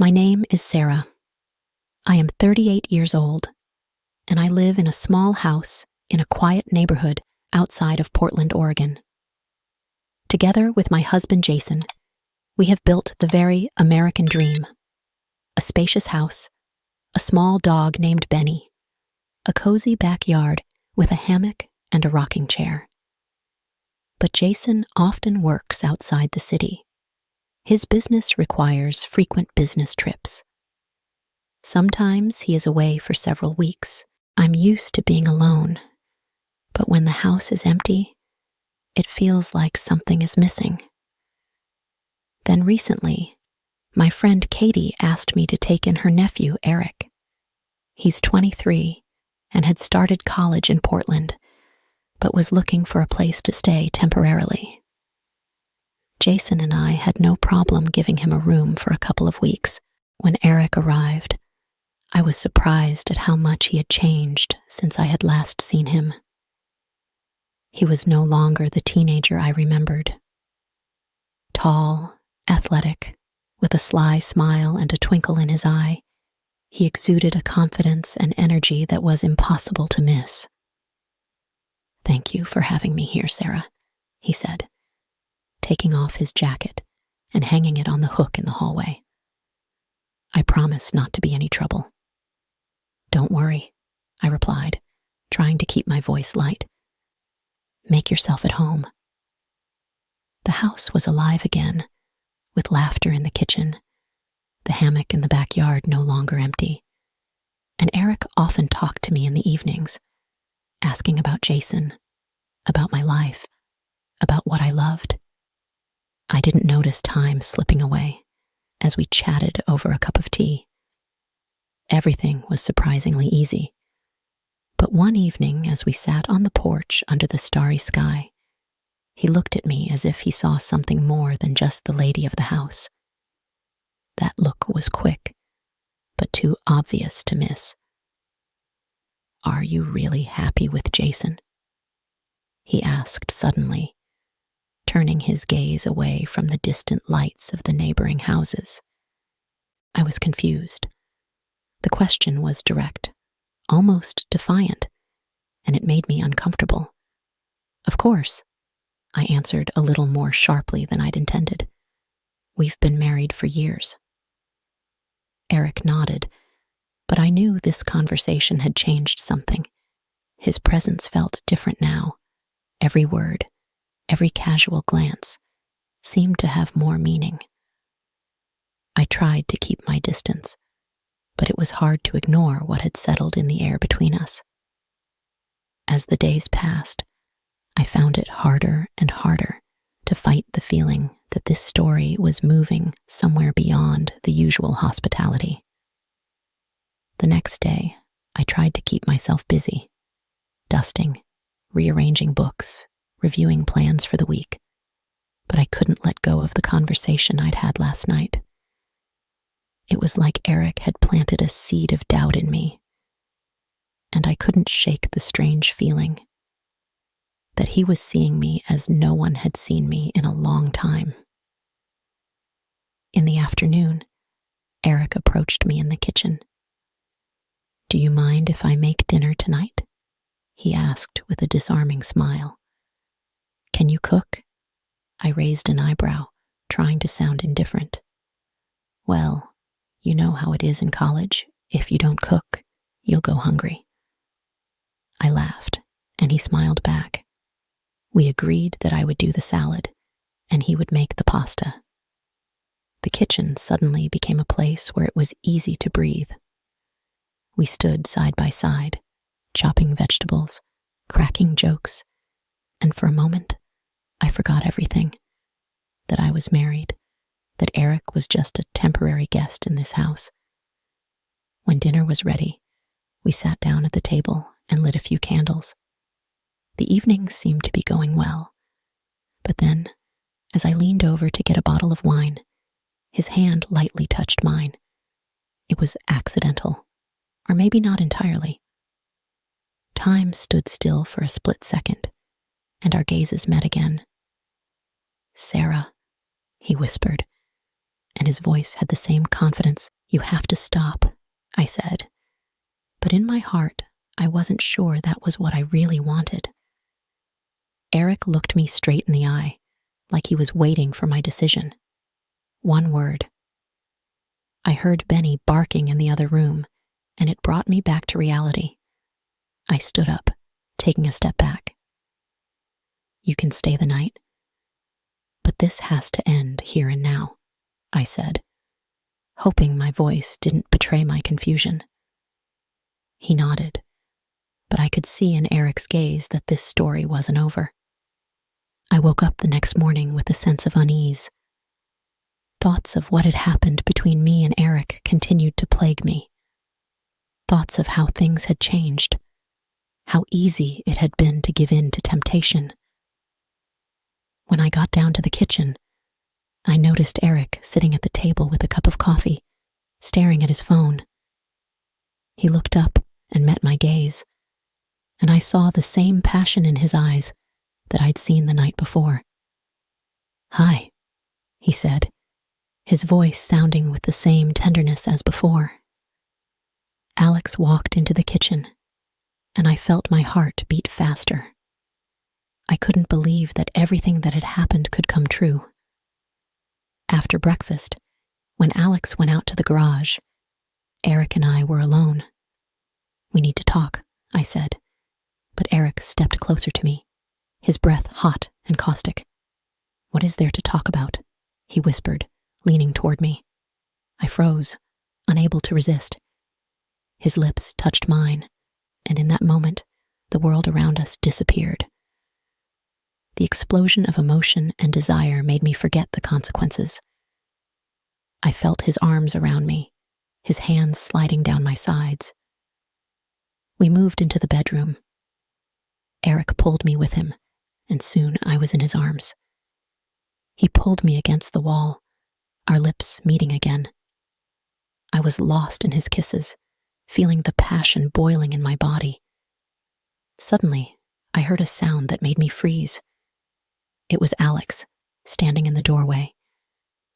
My name is Sarah. I am 38 years old, and I live in a small house in a quiet neighborhood outside of Portland, Oregon. Together with my husband Jason, we have built the very American dream: a spacious house, a small dog named Benny, a cozy backyard with a hammock and a rocking chair. But Jason often works outside the city. His business requires frequent business trips. Sometimes he is away for several weeks. I'm used to being alone, but when the house is empty, it feels like something is missing. Then recently, my friend Katie asked me to take in her nephew, Eric. He's 23 and had started college in Portland, but was looking for a place to stay temporarily. Jason and I had no problem giving him a room for a couple of weeks. When Eric arrived, I was surprised at how much he had changed since I had last seen him. He was no longer the teenager I remembered. Tall, athletic, with a sly smile and a twinkle in his eye, he exuded a confidence and energy that was impossible to miss. "Thank you for having me here, Sarah," he said, taking off his jacket and hanging it on the hook in the hallway. "I promise not to be any trouble." "Don't worry," I replied, trying to keep my voice light. "Make yourself at home." The house was alive again, with laughter in the kitchen, the hammock in the backyard no longer empty, and Eric often talked to me in the evenings, asking about Jason, about my life, about what I loved. I didn't notice time slipping away as we chatted over a cup of tea. Everything was surprisingly easy. But one evening, as we sat on the porch under the starry sky, he looked at me as if he saw something more than just the lady of the house. That look was quick, but too obvious to miss. "Are you really happy with Jason?" he asked suddenly, turning his gaze away from the distant lights of the neighboring houses. I was confused. The question was direct, almost defiant, and it made me uncomfortable. "Of course," I answered a little more sharply than I'd intended. "We've been married for years." Eric nodded, but I knew this conversation had changed something. His presence felt different now. Every word, every casual glance, seemed to have more meaning. I tried to keep my distance, but it was hard to ignore what had settled in the air between us. As the days passed, I found it harder and harder to fight the feeling that this story was moving somewhere beyond the usual hospitality. The next day, I tried to keep myself busy, dusting, rearranging books, reviewing plans for the week, but I couldn't let go of the conversation I'd had last night. It was like Eric had planted a seed of doubt in me, and I couldn't shake the strange feeling that he was seeing me as no one had seen me in a long time. In the afternoon, Eric approached me in the kitchen. "Do you mind if I make dinner tonight?" he asked with a disarming smile. "Can you cook?" I raised an eyebrow, trying to sound indifferent. "Well, you know how it is in college. If you don't cook, you'll go hungry." I laughed, and he smiled back. We agreed that I would do the salad, and he would make the pasta. The kitchen suddenly became a place where it was easy to breathe. We stood side by side, chopping vegetables, cracking jokes, and for a moment, I forgot everything. That I was married, that Eric was just a temporary guest in this house. When dinner was ready, we sat down at the table and lit a few candles. The evening seemed to be going well, but then, as I leaned over to get a bottle of wine, his hand lightly touched mine. It was accidental, or maybe not entirely. Time stood still for a split second, and our gazes met again. "Sarah," he whispered, and his voice had the same confidence. "You have to stop," I said. But in my heart, I wasn't sure that was what I really wanted. Eric looked me straight in the eye, like he was waiting for my decision. One word. I heard Benny barking in the other room, and it brought me back to reality. I stood up, taking a step back. "You can stay the night, but this has to end here and now," I said, hoping my voice didn't betray my confusion. He nodded, but I could see in Eric's gaze that this story wasn't over. I woke up the next morning with a sense of unease. Thoughts of what had happened between me and Eric continued to plague me. Thoughts of how things had changed, how easy it had been to give in to temptation. When I got down to the kitchen, I noticed Eric sitting at the table with a cup of coffee, staring at his phone. He looked up and met my gaze, and I saw the same passion in his eyes that I'd seen the night before. "Hi," he said, his voice sounding with the same tenderness as before. Alex walked into the kitchen, and I felt my heart beat faster. I couldn't believe that everything that had happened could come true. After breakfast, when Alex went out to the garage, Eric and I were alone. "We need to talk," I said, but Eric stepped closer to me, his breath hot and caustic. "What is there to talk about?" he whispered, leaning toward me. I froze, unable to resist. His lips touched mine, and in that moment, the world around us disappeared. The explosion of emotion and desire made me forget the consequences. I felt his arms around me, his hands sliding down my sides. We moved into the bedroom. Eric pulled me with him, and soon I was in his arms. He pulled me against the wall, our lips meeting again. I was lost in his kisses, feeling the passion boiling in my body. Suddenly, I heard a sound that made me freeze. It was Alex, standing in the doorway.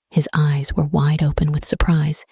His eyes were wide open with surprise,